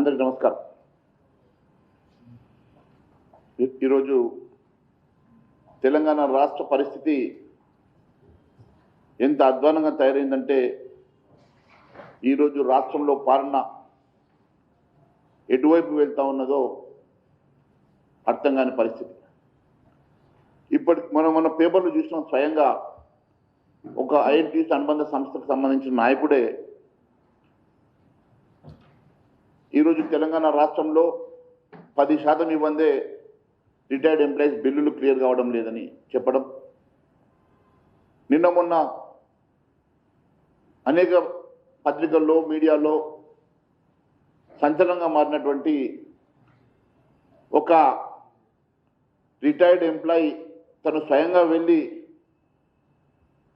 అందరికీ నమస్కారం. ఈరోజు తెలంగాణ రాష్ట్ర పరిస్థితి ఎంత అధ్వానంగా తయారైందంటే ఈరోజు రాష్ట్రంలో పాలన ఎటువైపు వెళ్తా ఉన్నదో అర్థం కాని పరిస్థితి. ఇప్పటికి మన పేపర్లు చూసినాం. స్వయంగా ఒక ఐఎన్టీసీ అనుబంధ సంస్థకు సంబంధించిన నాయకుడే ఈరోజు తెలంగాణ రాష్ట్రంలో 10% ఇవ్వందే రిటైర్డ్ ఎంప్లాయీస్ బిల్లులు క్లియర్ కావడం లేదని చెప్పడం, నిన్న మొన్న అనేక పత్రికల్లో మీడియాలో సంచలనంగా మారినటువంటి ఒక రిటైర్డ్ ఎంప్లాయీ తను స్వయంగా వెళ్ళి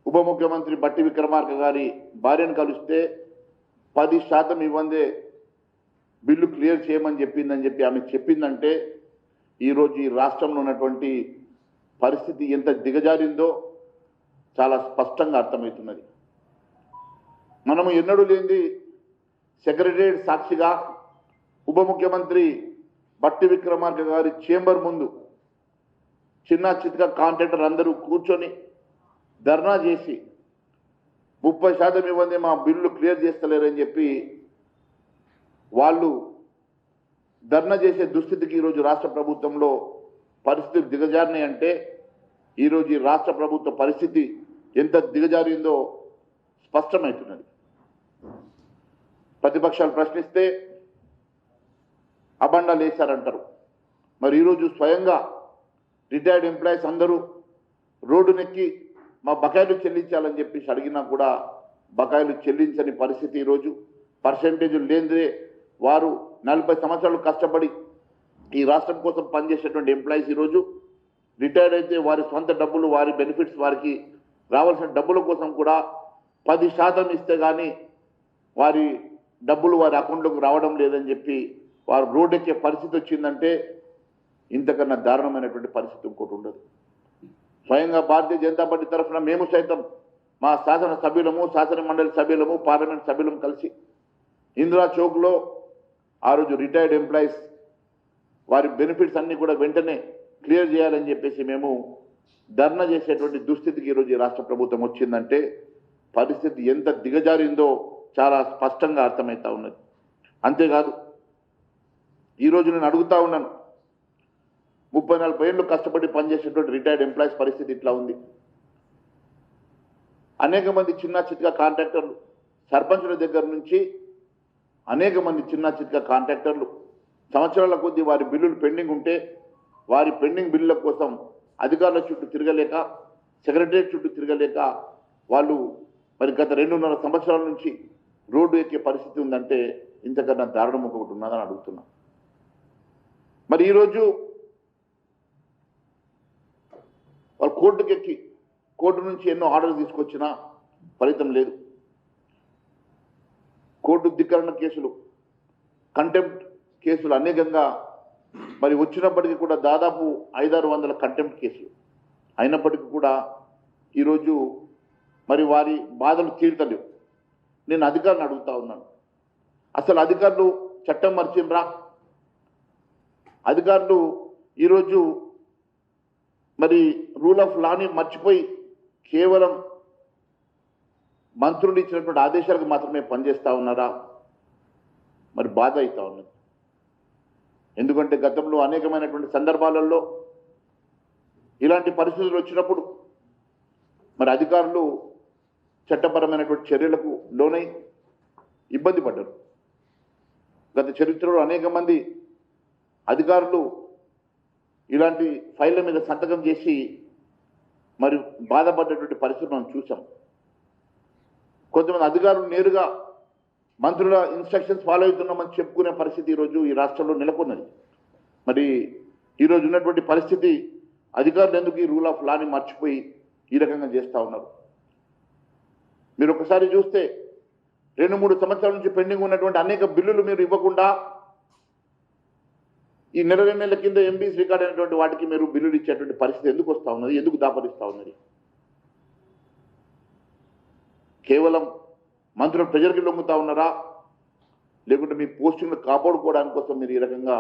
ఉప ముఖ్యమంత్రి బట్టి విక్రమార్క గారి భార్యను కలిస్తే 10% ఇవ్వందే బిల్లు క్లియర్ చేయమని చెప్పిందని ఆమె చెప్పిందంటే ఈరోజు ఈ రాష్ట్రంలో ఉన్నటువంటి పరిస్థితి ఎంత దిగజారిందో చాలా స్పష్టంగా అర్థమవుతున్నది. మనము ఎన్నడూ లేనిది సెక్రటరియట్ సాక్షిగా ఉప ముఖ్యమంత్రి బట్టి విక్రమార్క గారి చేంబర్ ముందు చిన్న చితక కాంట్రాక్టర్ అందరూ కూర్చొని ధర్నా చేసి 30% ఇవ్వండి మా బిల్లు క్లియర్ చేస్తలేరని చెప్పి వాళ్ళు ధర్నా చేసే దుస్థితికి ఈరోజు రాష్ట్ర ప్రభుత్వంలో పరిస్థితులు దిగజారినాయంటే ఈరోజు ఈ రాష్ట్ర ప్రభుత్వ పరిస్థితి ఎంత దిగజారిందో స్పష్టమవుతున్నది. ప్రతిపక్షాలు ప్రశ్నిస్తే అబండాలు వేశారంటారు. మరి ఈరోజు స్వయంగా రిటైర్డ్ ఎంప్లాయీస్ అందరూ రోడ్డునెక్కి మా బకాయిలు చెల్లించాలని చెప్పేసి అడిగినా కూడా బకాయిలు చెల్లించని పరిస్థితి. ఈరోజు పర్సెంటేజీలు లేనిదే వారు 40 సంవత్సరాలు కష్టపడి ఈ రాష్ట్రం కోసం పనిచేసేటువంటి ఎంప్లాయీస్ ఈరోజు రిటైర్డ్ అయితే వారి సొంత డబ్బులు, వారి బెనిఫిట్స్, వారికి రావాల్సిన డబ్బుల కోసం కూడా 10% ఇస్తే కానీ వారి డబ్బులు వారి అకౌంట్లోకి రావడం లేదని చెప్పి వారు రోడ్డెక్కే పరిస్థితి వచ్చిందంటే ఇంతకన్నా దారుణమైనటువంటి పరిస్థితి ఇంకోటి ఉండదు. స్వయంగా భారతీయ జనతా పార్టీ తరఫున మేము సైతం మా శాసన సభ్యులము, శాసన మండలి సభ్యులము, పార్లమెంట్ సభ్యులము కలిసి ఇందిరా చౌక్లో ఆ రోజు రిటైర్డ్ ఎంప్లాయీస్ వారి బెనిఫిట్స్ అన్నీ కూడా వెంటనే క్లియర్ చేయాలని చెప్పేసి మేము ధర్నా చేసేటువంటి దుస్థితికి ఈరోజు ఈ రాష్ట్ర ప్రభుత్వం వచ్చిందంటే పరిస్థితి ఎంత దిగజారిందో చాలా స్పష్టంగా అర్థమవుతా ఉన్నది. అంతేకాదు ఈరోజు నేను అడుగుతా ఉన్నాను, 30-40 ఏళ్ళు కష్టపడి పనిచేసేటువంటి రిటైర్డ్ ఎంప్లాయీస్ పరిస్థితి ఇట్లా ఉంది. అనేక మంది చిన్న చితక కాంట్రాక్టర్లు, సర్పంచుల దగ్గర నుంచి అనేక మంది చిన్న చితక కాంట్రాక్టర్లు సంవత్సరాల కొద్దీ వారి బిల్లులు పెండింగ్ ఉంటే వారి పెండింగ్ బిల్లుల కోసం అధికారుల చుట్టూ తిరగలేక, సెక్రటరియట్ చుట్టూ తిరగలేక వాళ్ళు మరి గత 2.5 సంవత్సరాల నుంచి రోడ్డు ఎక్కే పరిస్థితి ఉందంటే ఇంతకన్నా దారుణం ఒకటి ఉన్నదని అడుగుతున్నా. మరి ఈరోజు వాళ్ళు కోర్టుకు ఎక్కి కోర్టు నుంచి ఎన్నో ఆర్డర్స్ తీసుకొచ్చినా ఫలితం లేదు. కోర్టు ధిక్కరణ కేసులు, కంటెంప్ట్ కేసులు అనేకంగా మరి వచ్చినప్పటికీ కూడా దాదాపు 500-600 కంటెంప్ట్ కేసులు అయినప్పటికీ కూడా ఈరోజు మరి వారి బాధలు తీర్తలేవు. నేను అధికారులను అడుగుతా ఉన్నాను, అసలు అధికారులు చట్టం మర్చిండ్రా? అధికారులు ఈరోజు మరి రూల్ ఆఫ్ లాని మర్చిపోయి కేవలం మంత్రులు ఇచ్చినటువంటి ఆదేశాలకు మాత్రమే పనిచేస్తూ ఉన్నారా? మరి బాధ అవుతా ఉన్నది. ఎందుకంటే గతంలో అనేకమైనటువంటి సందర్భాలలో ఇలాంటి పరిస్థితులు వచ్చినప్పుడు మరి అధికారులు చట్టపరమైనటువంటి చర్యలకు లోనై ఇబ్బంది పడ్డారు. గత చరిత్రలో అనేక మంది అధికారులు ఇలాంటి ఫైళ్ళ మీద సంతకం చేసి మరి బాధపడ్డటువంటి పరిస్థితి మనం చూసాం. కొంతమంది అధికారులు నేరుగా మంత్రుల ఇన్స్ట్రక్షన్స్ ఫాలో అవుతున్నామని చెప్పుకునే పరిస్థితి ఈరోజు ఈ రాష్ట్రంలో నెలకొన్నది. మరి ఈరోజు ఉన్నటువంటి పరిస్థితి అధికారులు ఎందుకు ఈ రూల్ ఆఫ్ లాని మర్చిపోయి ఈ రకంగా చేస్తూ ఉన్నారు? మీరు ఒకసారి చూస్తే 2-3 సంవత్సరాల నుంచి పెండింగ్ ఉన్నటువంటి అనేక బిల్లులు మీరు ఇవ్వకుండా ఈ నెల 2 నెలల కింద ఎంబీస్ రికార్డ్ అయినటువంటి వాటికి మీరు బిల్లులు ఇచ్చేటువంటి పరిస్థితి ఎందుకు వస్తూ ఉన్నది? ఎందుకు దాపరిస్తూ ఉన్నది? కేవలం మంత్రులు ప్రజలకు లొంగుతా ఉన్నారా? లేకుంటే మీ పోస్టింగ్లు కాపాడుకోవడానికి కోసం మీరు ఈ రకంగా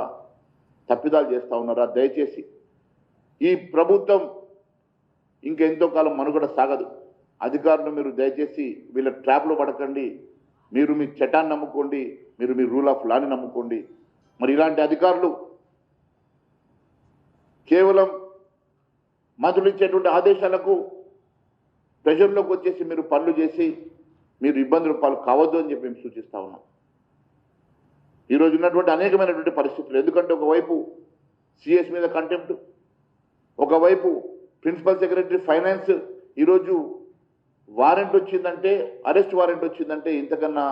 తప్పిదాలు చేస్తూ ఉన్నారా? దయచేసి ఈ ప్రభుత్వం ఇంకెంతో కాలం మనుగడ సాగదు. అధికారులు మీరు దయచేసి వీళ్ళ ట్రాప్లో పడకండి. మీరు మీ చట్టాన్ని నమ్ముకోండి, మీరు మీ రూల్ ఆఫ్ లాని నమ్ముకోండి. మరి ఇలాంటి అధికారులు కేవలం మంత్రులు ఇచ్చేటువంటి ఆదేశాలకు ప్రెషర్లోకి వచ్చేసి మీరు పనులు చేసి మీరు ఇబ్బందుల పాలు కావద్దు అని చెప్పి మేము సూచిస్తా ఉన్నాం. ఈరోజు ఉన్నటువంటి అనేకమైనటువంటి పరిస్థితులు, ఎందుకంటే ఒకవైపు సిఎస్ మీద కంటెంప్ట్, ఒకవైపు ప్రిన్సిపల్ సెక్రటరీ ఫైనాన్స్ ఈరోజు వారెంట్ వచ్చిందంటే, అరెస్ట్ వారెంట్ వచ్చిందంటే ఇంతకన్నా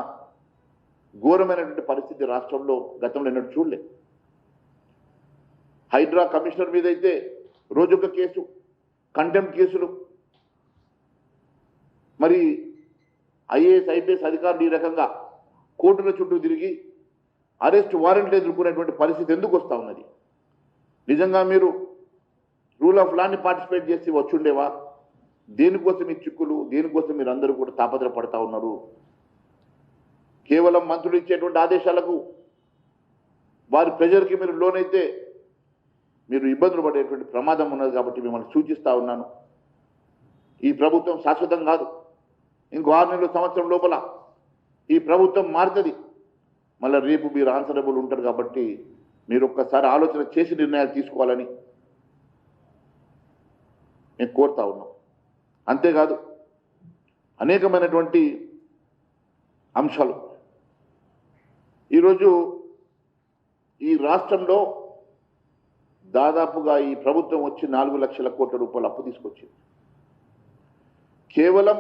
ఘోరమైనటువంటి పరిస్థితి రాష్ట్రంలో గతంలో ఎన్నడూ చూడలే. హైడ్రా కమిషనర్ మీద అయితే రోజొక కేసు, కంటెంప్ట్ కేసులు. మరి ఐఏఎస్ ఐపీఎస్ అధికారులు ఈ రకంగా కోర్టుల చుట్టూ తిరిగి అరెస్ట్ వారెంట్లు ఎదుర్కొనేటువంటి పరిస్థితి ఎందుకు వస్తూ ఉన్నది? నిజంగా మీరు రూల్ ఆఫ్ లాని పార్టిసిపేట్ చేసి వచ్చుండేవా? దేనికోసం ఈ చిక్కులు, దేనికోసం మీరు అందరూ కూడా తాపత్రపడతా ఉన్నారు? కేవలం మంత్రులు ఇచ్చేటువంటి ఆదేశాలకు వారి ప్రెజర్కి మీరు లోనైతే మీరు ఇబ్బందులు పడేటువంటి ప్రమాదం ఉన్నది. కాబట్టి మిమ్మల్ని సూచిస్తూ ఉన్నాను, ఈ ప్రభుత్వం శాశ్వతం కాదు. ఇంకో 6 నెలల సంవత్సరం లోపల ఈ ప్రభుత్వం మారుతుంది. మళ్ళీ రేపు మీరు ఆన్సరబుల్ ఉంటారు. కాబట్టి మీరు ఒక్కసారి ఆలోచన చేసి నిర్ణయాలు తీసుకోవాలని నేను కోరుతా ఉన్నాం. అంతేకాదు అనేకమైనటువంటి అంశాలు ఈరోజు ఈ రాష్ట్రంలో దాదాపుగా ఈ ప్రభుత్వం వచ్చి 4 లక్షల కోట్ల రూపాయలు అప్పు తీసుకొచ్చింది. కేవలం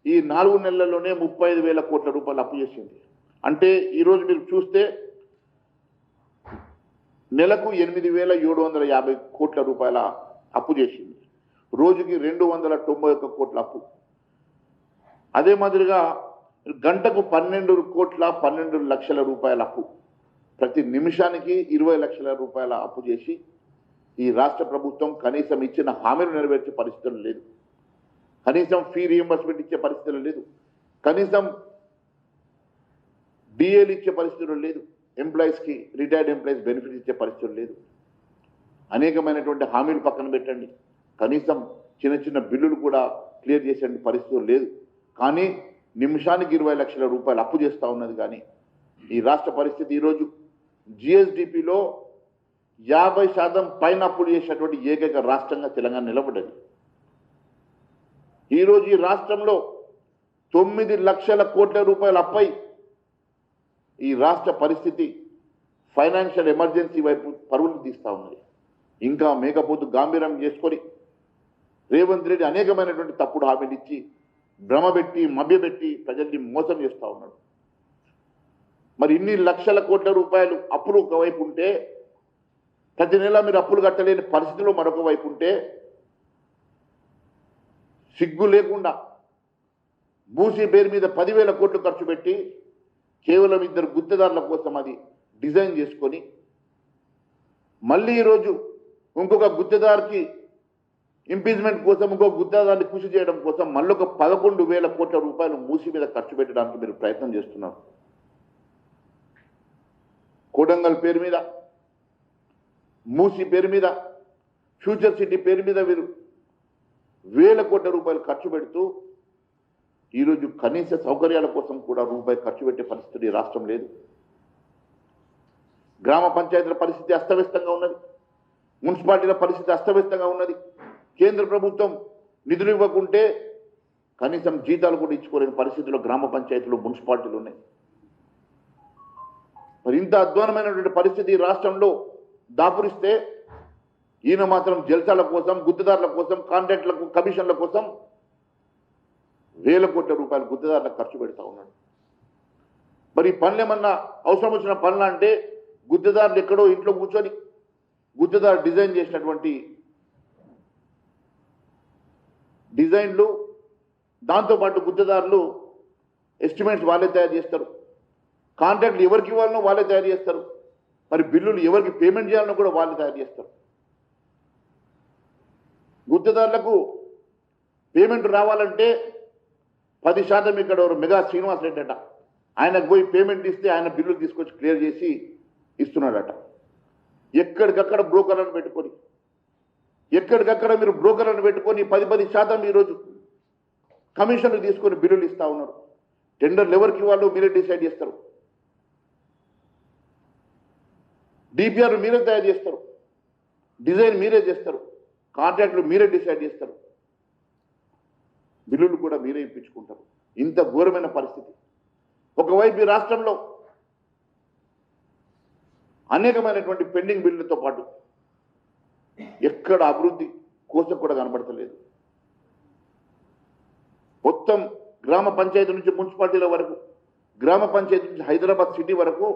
ఈ 4 నెలల్లోనే 35,000 కోట్ల రూపాయలు అప్పు చేసింది. అంటే ఈరోజు మీరు చూస్తే నెలకు 8,750 కోట్ల రూపాయల అప్పు చేసింది. రోజుకి 291 కోట్ల అప్పు. అదే మాదిరిగా గంటకు 12 లక్షల రూపాయల అప్పు. ప్రతి నిమిషానికి 20 లక్షల రూపాయల అప్పు చేసి ఈ రాష్ట్ర ప్రభుత్వం కనీసం ఇచ్చిన హామీలు నెరవేర్చే పరిస్థితులు లేదు. కనీసం ఫీ రీఎంబర్స్మెంట్ ఇచ్చే పరిస్థితులు లేదు. కనీసం డిఏలు ఇచ్చే పరిస్థితులు లేదు. ఎంప్లాయీస్కి, రిటైర్డ్ ఎంప్లాయీస్ బెనిఫిట్ ఇచ్చే పరిస్థితులు లేదు. అనేకమైనటువంటి హామీలు పక్కన పెట్టండి, కనీసం చిన్న చిన్న బిల్లులు కూడా క్లియర్ చేసే పరిస్థితులు లేదు. కానీ నిమిషానికి 20 లక్షల రూపాయలు అప్పు చేస్తూ ఉన్నది. కానీ ఈ రాష్ట్ర పరిస్థితి ఈరోజు జిఎస్డిపిలో 50% పైన అప్పులు చేసేటువంటి ఏకైక రాష్ట్రంగా తెలంగాణ నిలబడ్డది. ఈరోజు ఈ రాష్ట్రంలో 9 లక్షల కోట్ల రూపాయల అప్పై ఈ రాష్ట్ర పరిస్థితి ఫైనాన్షియల్ ఎమర్జెన్సీ వైపు పరుగులు తీస్తూ ఉన్నది. ఇంకా మేకపోతు గాంభీర్యం చేసుకొని రేవంత్ రెడ్డి అనేకమైనటువంటి తప్పుడు హామీలు ఇచ్చి భ్రమపెట్టి, మభ్యపెట్టి ప్రజల్ని మోసం చేస్తూ ఉన్నాడు. మరి ఇన్ని లక్షల కోట్ల రూపాయలు అప్పులు ఒకవైపు ఉంటే, ప్రతి నెల మీరు అప్పులు కట్టలేని పరిస్థితిలో మరొక వైపు ఉంటే, సిగ్గు లేకుండా బూసీ పేరు మీద 10,000 కోట్లు ఖర్చు పెట్టి కేవలం 2 గుత్తేదారుల కోసం అది డిజైన్ చేసుకొని, మళ్ళీ ఈరోజు ఇంకొక గుత్తేదారికి ఇంపీచ్మెంట్ కోసం, ఇంకొక గుత్తేదారిని కృషి చేయడం కోసం మళ్ళొక 11,000 కోట్ల రూపాయలు మూసీ మీద ఖర్చు పెట్టడానికి మీరు ప్రయత్నం చేస్తున్నారు. కోడంగల్ పేరు మీద, మూసీ పేరు మీద, ఫ్యూచర్ సిటీ పేరు మీద మీరు 1,000 కోట్ల రూపాయలు ఖర్చు పెడుతూ ఈరోజు కనీస సౌకర్యాల కోసం కూడా రూపాయి ఖర్చు పెట్టే పరిస్థితి ఈ రాష్ట్రం లేదు. గ్రామ పంచాయతీల పరిస్థితి అస్తవ్యస్తంగా ఉన్నది. మున్సిపాలిటీల పరిస్థితి అస్తవ్యస్తంగా ఉన్నది. కేంద్ర ప్రభుత్వం నిధులు ఇవ్వకుంటే కనీసం జీతాలు కూడా ఇచ్చుకోలేని పరిస్థితుల్లో గ్రామ పంచాయతీలు, మున్సిపాలిటీలు ఉన్నాయి. మరి ఇంత అధ్వానమైనటువంటి పరిస్థితి రాష్ట్రంలో దాపురిస్తే ఈయన మాత్రం జల్సాల కోసం, గుత్తేదారుల కోసం, కాంట్రాక్టులకు, కమిషన్ల కోసం 1,000 కోట్ల రూపాయలు గుత్తేదారులకు ఖర్చు పెడతా ఉన్నాడు. మరి పనులు ఏమన్నా అవసరం వచ్చిన పనులు అంటే గుత్తేదారులు ఎక్కడో ఇంట్లో కూర్చొని గుత్తేదారు డిజైన్ చేసినటువంటి డిజైన్లు, దాంతోపాటు గుత్తేదారులు ఎస్టిమేట్స్ వాళ్ళే తయారు చేస్తారు. కాంట్రాక్ట్లు ఎవరికి ఇవ్వాలనో వాళ్ళే తయారు చేస్తారు. మరి బిల్లులు ఎవరికి పేమెంట్ చేయాలనో కూడా వాళ్ళే తయారు చేస్తారు. గుత్తేదారులకు పేమెంట్ రావాలంటే 10% ఇక్కడ మెగా శ్రీనివాస్ రెడ్డి అట, ఆయనకు పోయి పేమెంట్ ఇస్తే ఆయన బిల్లులు తీసుకొచ్చి క్లియర్ చేసి ఇస్తున్నాడట. ఎక్కడికక్కడ బ్రోకర్లను పెట్టుకొని మీరు బ్రోకర్లను పెట్టుకొని 10% ఈరోజు కమిషన్లు తీసుకొని బిల్లులు ఇస్తా ఉన్నారు. టెండర్లు ఎవరికి వాళ్ళు మీరే డిసైడ్ చేస్తారు. డిపిఆర్ మీరే తయారు చేస్తారు, డిజైన్ మీరే చేస్తారు, కాంట్రాక్టులు మీరే డిసైడ్ చేస్తారు, బిల్లులు కూడా మీరే ఇప్పించుకుంటారు. ఇంత ఘోరమైన పరిస్థితి. ఒకవైపు ఈ రాష్ట్రంలో అనేకమైనటువంటి పెండింగ్ బిల్లులతో పాటు ఎక్కడ అభివృద్ధి కోసం కూడా కనబడతలేదు. మొత్తం గ్రామ పంచాయతీ నుంచి మున్సిపాలిటీల వరకు, గ్రామ పంచాయతీ నుంచి హైదరాబాద్ సిటీ వరకు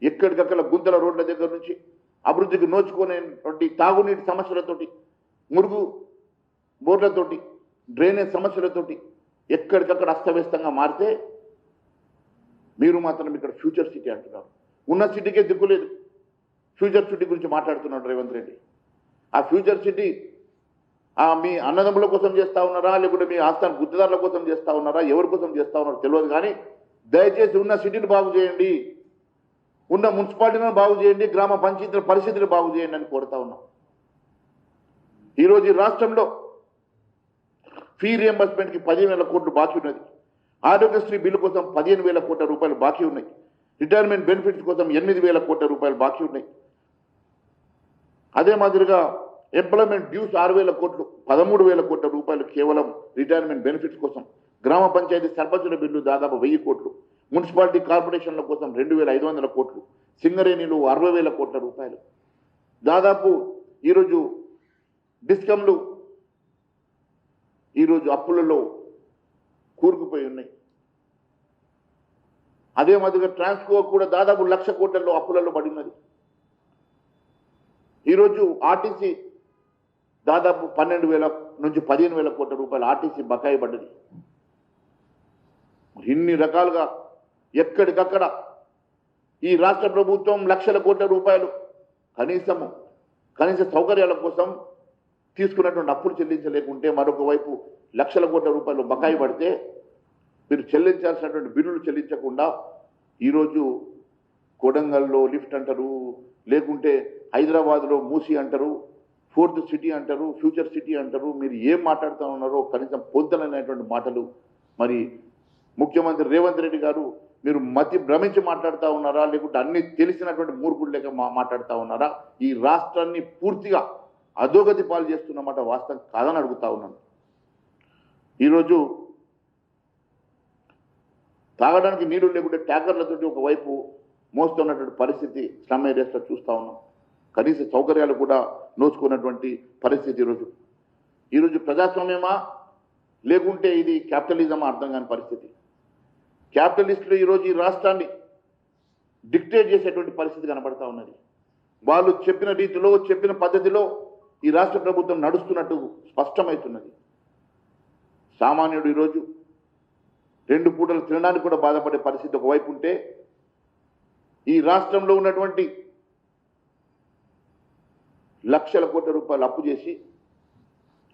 ఎక్కడికక్కడ గుంతల రోడ్ల దగ్గర నుంచి అభివృద్ధికి నోచుకునేటువంటి తాగునీటి సమస్యలతోటి, మురుగు బోర్లతోటి, డ్రైనేజ్ సమస్యలతోటి ఎక్కడికక్కడ అస్తవ్యస్తంగా మారితే మీరు మాత్రం ఇక్కడ ఫ్యూచర్ సిటీ అంటున్నారు. ఉన్న సిటీకే దిక్కులేదు. ఫ్యూచర్ సిటీ గురించి మాట్లాడుతున్నాడు రేవంత్ రెడ్డి. ఆ ఫ్యూచర్ సిటీ మీ అన్నదమ్ముల కోసం చేస్తా ఉన్నారా, లేకుంటే మీ ఆస్థాన గుర్తుదారుల కోసం చేస్తా ఉన్నారా, ఎవరి కోసం చేస్తా ఉన్నారో తెలియదు. కానీ దయచేసి ఉన్న సిటీని బాగు చేయండి, ఉన్న మున్సిపాలిటీలను బాగు చేయండి, గ్రామ పంచాయతీల పరిస్థితులు బాగు చేయండి అని కోరుతా ఉన్నాం. ఈరోజు ఈ రాష్ట్రంలో ఫీ రియంబర్స్మెంట్కి 15,000 కోట్లు బాకీ ఉన్నది. ఆరోగ్యశ్రీ బిల్లు కోసం 15,000 కోట్ల రూపాయలు బాకీ ఉన్నాయి. రిటైర్మెంట్ బెనిఫిట్స్ కోసం 8,000 కోట్ల రూపాయలు బాకీ ఉన్నాయి. అదే మాదిరిగా ఎంప్లాయ్మెంట్ డ్యూస్ 6,000 కోట్లు, 13,000 కోట్ల రూపాయలు కేవలం రిటైర్మెంట్ బెనిఫిట్స్ కోసం. గ్రామ పంచాయతీ సర్పంచుల బిల్లు దాదాపు 1,000 కోట్లు, మున్సిపాలిటీ కార్పొరేషన్ల కోసం 2,500 కోట్లు, సింగరేణిలు 60,000 కోట్ల రూపాయలు. దాదాపు ఈరోజు డిస్కంలు ఈరోజు అప్పులలో కూరుకుపోయి ఉన్నాయి. అదే మాదిరిగా ట్రాన్స్కో కూడా దాదాపు 1,00,000 కోట్లలో అప్పులలో పడినది. ఈరోజు ఆర్టీసీ దాదాపు 12,000 నుంచి 15,000 కోట్ల రూపాయలు ఆర్టీసీ బకాయి పడ్డది. ఇన్ని రకాలుగా ఎక్కడికక్కడ ఈ రాష్ట్ర ప్రభుత్వం లక్షల కోట్ల రూపాయలు కనీస సౌకర్యాల కోసం తీసుకున్నటువంటి అప్పులు చెల్లించలేకుంటే, మరొక వైపు లక్షల కోట్ల రూపాయలు బకాయి పడితే మీరు చెల్లించాల్సినటువంటి బిల్లులు చెల్లించకుండా ఈరోజు కొడంగల్లో లిఫ్ట్ అంటారు, లేకుంటే హైదరాబాద్లో మూసి అంటారు, 4th సిటీ అంటారు, ఫ్యూచర్ సిటీ అంటారు. మీరు ఏం మాట్లాడుతూ ఉన్నారో కనీసం పొందలైనటువంటి మాటలు. మరి ముఖ్యమంత్రి రేవంత్ రెడ్డి గారు మీరు మతి భ్రమించి మాట్లాడుతూ ఉన్నారా, లేకుంటే అన్ని తెలిసినటువంటి మూర్ఖుడు లేక మాట్లాడుతూ ఉన్నారా? ఈ రాష్ట్రాన్ని పూర్తిగా అధోగతి పాలు చేస్తున్నమాట వాస్తవం కాదని అడుగుతా ఉన్నాను. ఈరోజు తాగడానికి నీళ్లు లేకుంటే ట్యాంకర్లతోటి ఒకవైపు మోస్తున్నటువంటి పరిస్థితి స్లమ్ ఏరియాస్లో చూస్తూ ఉన్నాం. కనీస సౌకర్యాలు కూడా నోచుకున్నటువంటి పరిస్థితి. ఈరోజు ప్రజాస్వామ్యమా లేకుంటే ఇది క్యాపిటలిజమా అర్థం కాని పరిస్థితి. క్యాపిటలిస్టులు ఈరోజు ఈ రాష్ట్రాన్ని డిక్టేట్ చేసేటువంటి పరిస్థితి కనబడతా ఉన్నది. వాళ్ళు చెప్పిన రీతిలో, చెప్పిన పద్ధతిలో ఈ రాష్ట్ర ప్రభుత్వం నడుస్తున్నట్టు స్పష్టమవుతున్నది. సామాన్యుడు ఈరోజు 2 పూటలు తినడానికి కూడా బాధపడే పరిస్థితి ఒకవైపు ఉంటే, ఈ రాష్ట్రంలో ఉన్నటువంటి లక్షల కోట్ల రూపాయలు అప్పు చేసి,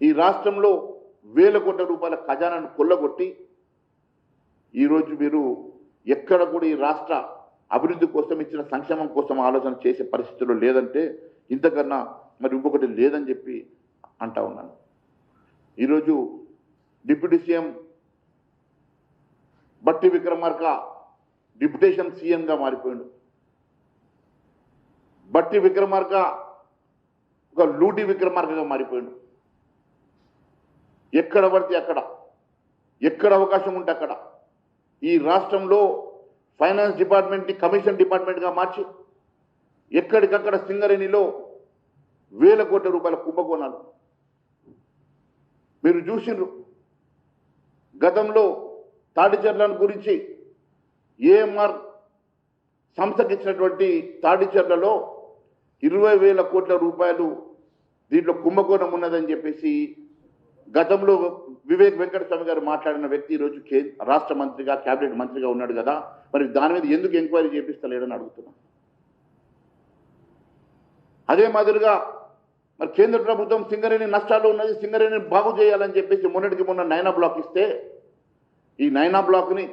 ఈ రాష్ట్రంలో 1,000 కోట్ల రూపాయల ఖజానాను కొల్లగొట్టి, ఈరోజు మీరు ఎక్కడ కూడా ఈ రాష్ట్ర అభివృద్ధి కోసం, ఇచ్చిన సంక్షేమం కోసం ఆలోచన చేసే పరిస్థితుల్లో లేదంటే ఇంతకన్నా మరి ఇంకొకటి లేదని చెప్పి అంటా ఉన్నాను. ఈరోజు డిప్యూటీ సీఎం బట్టి విక్రమార్క డిప్యుటేషన్ సీఎంగా మారిపోయాడు. బట్టి విక్రమార్క ఒక లూటి విక్రమార్కగా మారిపోయాడు. ఎక్కడ పడితే అక్కడ, ఎక్కడ అవకాశం ఉంటే అక్కడ ఈ రాష్ట్రంలో ఫైనాన్స్ డిపార్ట్మెంట్ని కమిషన్ డిపార్ట్మెంట్గా మార్చి, ఎక్కడికక్కడ సింగరేణిలో 1,000 కోట్ల రూపాయల కుంభకోణాలు మీరు చూసిండ్రు. గతంలో తాడిచెర్ల గురించి ఏఎంఆర్ సంస్థకి ఇచ్చినటువంటి తాడిచెర్లలో 20,000 కోట్ల రూపాయలు దీంట్లో కుంభకోణం ఉన్నదని చెప్పేసి గతంలో వివేక్ వెంకటస్వామి గారు మాట్లాడిన వ్యక్తి ఈరోజు రాష్ట్ర మంత్రిగా, క్యాబినెట్ మంత్రిగా ఉన్నాడు కదా, మరి దాని మీద ఎందుకు ఎంక్వైరీ చేపిస్తలేడని అడుగుతున్నాం. అదే మాదిరిగా మరి కేంద్ర ప్రభుత్వం సింగరేణి నష్టాలు ఉన్నది, సింగరేణిని బాగు చేయాలని చెప్పేసి మొన్నటికి మొన్న నైనా బ్లాక్ ఇస్తే, ఈ నైనా బ్లాక్ని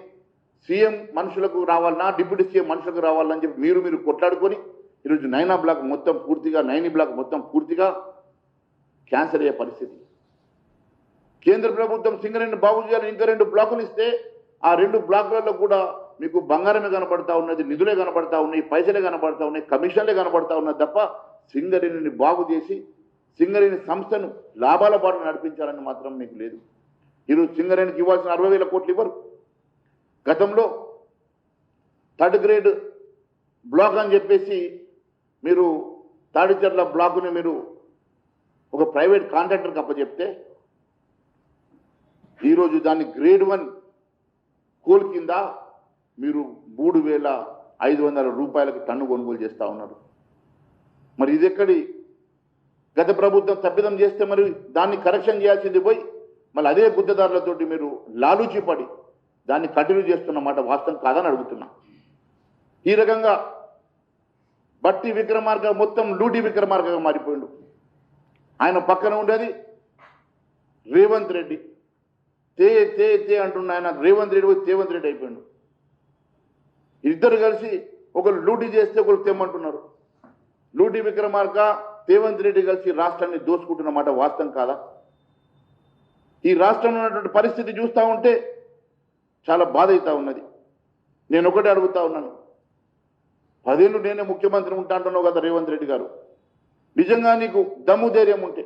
సీఎం మనుషులకు రావాలన్నా డిప్యూటీ సీఎం మనుషులకు రావాలని చెప్పి మీరు కొట్లాడుకొని ఈరోజు నైనా బ్లాక్ మొత్తం పూర్తిగా నైని బ్లాక్ మొత్తం పూర్తిగా క్యాన్సర్ అయ్యే పరిస్థితి. కేంద్ర ప్రభుత్వం సింగరేణిని బాగు చేయాలని ఇంకా 2 బ్లాకులు ఇస్తే ఆ 2 బ్లాకులలో కూడా మీకు బంగారమే కనబడతా ఉన్నది, నిధులే కనబడతా ఉన్నాయి, పైసలే కనబడతా ఉన్నాయి, కమిషన్లే కనబడతా ఉన్నది తప్ప సింగరేణిని బాగు చేసి సింగరేణి సంస్థను లాభాల బాట నడిపించాలని మాత్రం మీకు లేదు. ఈరోజు సింగరేణికి ఇవ్వాల్సిన 60,000 కోట్లు ఇవ్వరు. గతంలో 3rd గ్రేడ్ బ్లాక్ అని చెప్పేసి మీరు తాడిచర్ల బ్లాకుని మీరు ఒక ప్రైవేట్ కాంట్రాక్టర్కి అప్పచెప్తే ఈరోజు దాన్ని గ్రేడ్ 1 కోల్ కింద మీరు 3,500 రూపాయలకు టన్ను కొనుగోలు చేస్తూ ఉన్నారు. మరి ఇది ఎక్కడి గత ప్రభుత్వం తప్పిదం చేస్తే మరి దాన్ని కరెక్షన్ చేయాల్సింది పోయి మళ్ళీ అదే గుద్దదారులతోటి మీరు లాలూచి పడి దాన్ని కంటిన్యూ చేస్తున్నమాట వాస్తవం కాదని అడుగుతున్నా. ఈ రకంగా బట్టి విక్రమార్క మొత్తం లూటి విక్రమార్కగా మారిపోయిండు. ఆయన పక్కన ఉండేది రేవంత్ రెడ్డి. తే అంటున్న ఆయన రేవంత్ రెడ్డి పోయి తేవంత్ రెడ్డి అయిపోయిండు. ఇద్దరు కలిసి ఒకరు లూటీ చేస్తే ఒకరు తెమ్మంటున్నారు. లూటి విక్రమార్క తేవంత్ రెడ్డి కలిసి రాష్ట్రాన్ని దోచుకుంటున్నమాట వాస్తవం కాదా? ఈ రాష్ట్రంలో ఉన్నటువంటి పరిస్థితి చూస్తూ ఉంటే చాలా బాధ అవుతా ఉన్నది. నేను ఒకటే అడుగుతా ఉన్నాను, 10 ఏళ్ళు నేనే ముఖ్యమంత్రి ఉంటా అంటున్నావు కదా రేవంత్ రెడ్డి గారు, నిజంగా నీకు దమ్ము ధైర్యం ఉంటే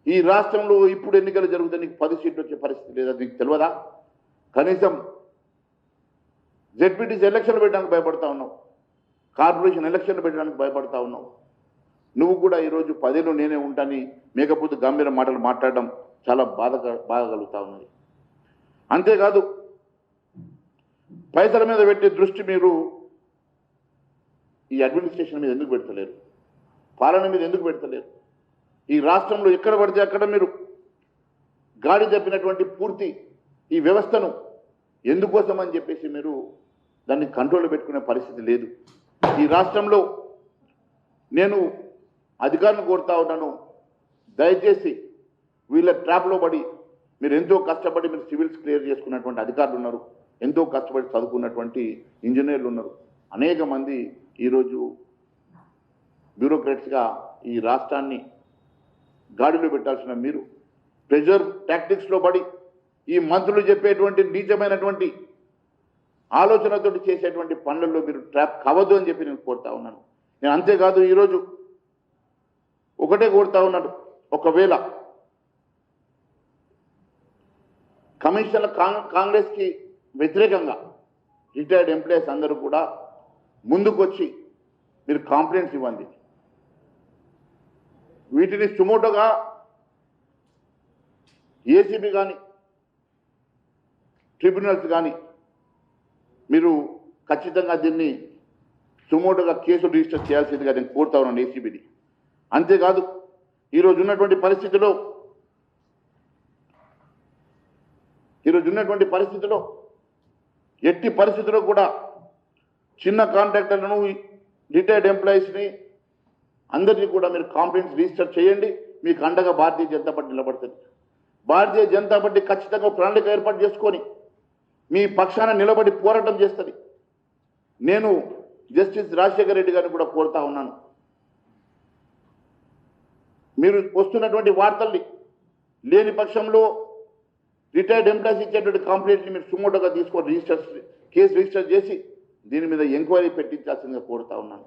ఈ రాష్ట్రంలో ఇప్పుడు ఎన్నికలు జరుగుతాయి, నీకు 10 సీట్లు వచ్చే పరిస్థితి లేదా? నీకు తెలియదా? కనీసం జెడ్పీటీసీ ఎలక్షన్లు పెట్టడానికి భయపడతా ఉన్నావు, కార్పొరేషన్ ఎలక్షన్లు పెట్టడానికి భయపడతా ఉన్నావు. నువ్వు కూడా ఈరోజు 10 ఏళ్ళు నేనే ఉంటాని మేకపోతే గంభీర మాటలు మాట్లాడడం చాలా బాధ కలుగుతా ఉన్నది. అంతేకాదు పైసల మీద పెట్టే దృష్టి మీరు ఈ అడ్మినిస్ట్రేషన్ మీద ఎందుకు పెడతలేరు? పాలన మీద ఎందుకు పెడతలేరు? ఈ రాష్ట్రంలో ఎక్కడ పడితే అక్కడ మీరు గాడి తప్పినటువంటి పూర్తి ఈ వ్యవస్థను ఎందుకోసం అని చెప్పేసి మీరు దాన్ని కంట్రోల్లో పెట్టుకునే పరిస్థితి లేదు. ఈ రాష్ట్రంలో నేను అధికారులను కోరుతా ఉన్నాను, దయచేసి వీళ్ళ ట్రాప్లో పడి మీరు ఎంతో కష్టపడి మీరు సివిల్స్ క్లియర్ చేసుకున్నటువంటి అధికారులు ఉన్నారు, ఎంతో కష్టపడి చదువుకున్నటువంటి ఇంజనీర్లు ఉన్నారు, అనేక మంది ఈరోజు బ్యూరోక్రాట్స్గా ఈ రాష్ట్రాన్ని గాడిలో పెట్టాల్సిన మీరు ప్రెజర్ టాక్టిక్స్లో పడి ఈ మంత్రులు చెప్పేటువంటి నీచమైనటువంటి ఆలోచనతోటి చేసేటువంటి పనులలో మీరు ట్రాప్ కావద్దు అని చెప్పి నేను కోరుతా ఉన్నాను. నేను అంతేకాదు ఈరోజు ఒకటే కోరుతా ఉన్నాను, ఒకవేళ కమిషన్ల కాంగ్రెస్కి వ్యతిరేకంగా రిటైర్డ్ ఎంప్లాయీస్ అందరూ కూడా ముందుకొచ్చి మీరు కాంప్లైంట్స్ ఇవ్వండి. వీటిని సుమోటోగా ఏసీబీ కానీ ట్రిబ్యునల్స్ కానీ మీరు ఖచ్చితంగా దీన్ని సుమోటోగా కేసు రిజిస్టర్ చేయాల్సిందిగా నేను కోరుతా ఉన్నాను ఏసీబీని. అంతేకాదు ఈరోజు ఉన్నటువంటి పరిస్థితిలో ఎట్టి పరిస్థితుల్లో కూడా చిన్న కాంట్రాక్టర్లను రిటైర్డ్ ఎంప్లాయీస్ని అందరినీ కూడా మీరు కాంప్లైంట్స్ రిజిస్టర్ చేయండి. మీకు అండగా భారతీయ జనతా పార్టీ నిలబడుతుంది. భారతీయ జనతా పార్టీ ఖచ్చితంగా ప్రణాళిక ఏర్పాటు చేసుకొని మీ పక్షాన నిలబడి పోరాటం చేస్తుంది. నేను జస్టిస్ రాజశేఖర రెడ్డి గారిని కూడా కోరుతా ఉన్నాను, మీరు వస్తున్నటువంటి వార్తల్ని లేని పక్షంలో రిటైర్డ్ ఎంప్లాయీస్ ఇచ్చేటువంటి కంప్లైంట్ని మీరు సుమోటోగా తీసుకొని కేసు రిజిస్టర్ చేసి దీని మీద ఎంక్వైరీ పెట్టించాల్సిందిగా కోరుతా ఉన్నాను.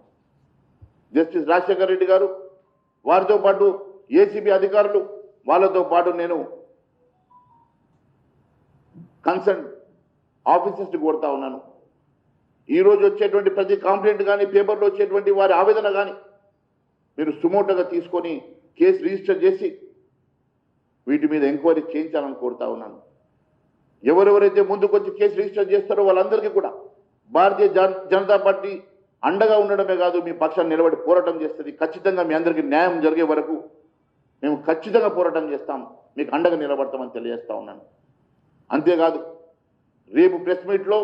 జస్టిస్ రాజశేఖర రెడ్డి గారు వారితో పాటు ఏసీబీ అధికారులు వాళ్ళతో పాటు నేను కన్సర్న్ ఆఫీసర్స్ని కోరుతా ఉన్నాను, ఈరోజు వచ్చేటువంటి ప్రతి కంప్లైంట్ కానీ పేపర్లో వచ్చేటువంటి వారి ఆవేదన కానీ మీరు సుమోటోగా తీసుకొని కేసు రిజిస్టర్ చేసి వీటి మీద ఎంక్వైరీ చేయించాలని కోరుతా ఉన్నాను. ఎవరెవరైతే ముందుకొచ్చి కేసు రిజిస్టర్ చేస్తారో వాళ్ళందరికీ కూడా భారతీయ జనతా పార్టీ అండగా ఉండడమే కాదు, మీ పక్షాన్ని నిలబడి పోరాటం చేస్తుంది. ఖచ్చితంగా మీ అందరికీ న్యాయం జరిగే వరకు మేము ఖచ్చితంగా పోరాటం చేస్తాం, మీకు అండగా నిలబడతామని తెలియజేస్తా ఉన్నాను. అంతేకాదు రేపు ప్రెస్ మీట్లో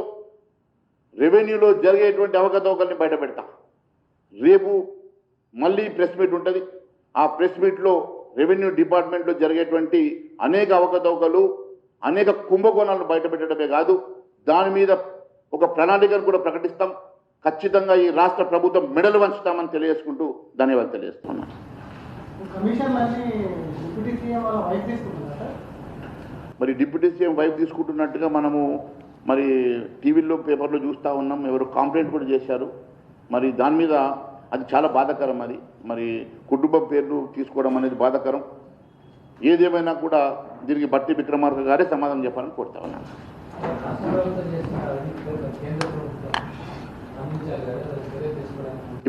రెవెన్యూలో జరిగేటువంటి అవకతవకల్ని బయట పెడతాం. రేపు మళ్ళీ ప్రెస్ మీట్ ఉంటుంది. ఆ ప్రెస్ మీట్లో రెవెన్యూ డిపార్ట్మెంట్లో జరిగేటువంటి అనేక అవకతవకలు అనేక కుంభకోణాలను బయట పెట్టడమే కాదు, దాని మీద ఒక ప్రణాళికను కూడా ప్రకటిస్తాం. ఖచ్చితంగా ఈ రాష్ట్ర ప్రభుత్వం మెడలు వంచుతామని తెలియజేసుకుంటూ ధన్యవాదాలు తెలియజేస్తున్నాను. మరి డిప్యూటీ సీఎం వైఫ్ తీసుకుంటున్నట్టుగా మనము మరి టీవీల్లో పేపర్లో చూస్తూ ఉన్నాం. ఎవరు కంప్లైంట్ కూడా చేశారు. మరి దాని మీద అది చాలా బాధాకరం. అది మరి కుటుంబం పేర్లు తీసుకోవడం అనేది బాధాకరం. ఏదేమైనా కూడా దీనికి బట్టి విక్రమార్క గారే సమాధానం చెప్పాలని కోరుతా ఉన్నాను.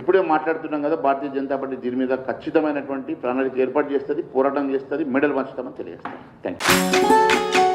ఇప్పుడే మాట్లాడుతున్నాం కదా, భారతీయ జనతా పార్టీ దీని మీద ఖచ్చితమైనటువంటి ప్రణాళిక ఏర్పాటు చేస్తుంది, పోరాటం చేస్తుంది, మెడల్ వంచుతామని తెలియజేస్తాం. Thank you.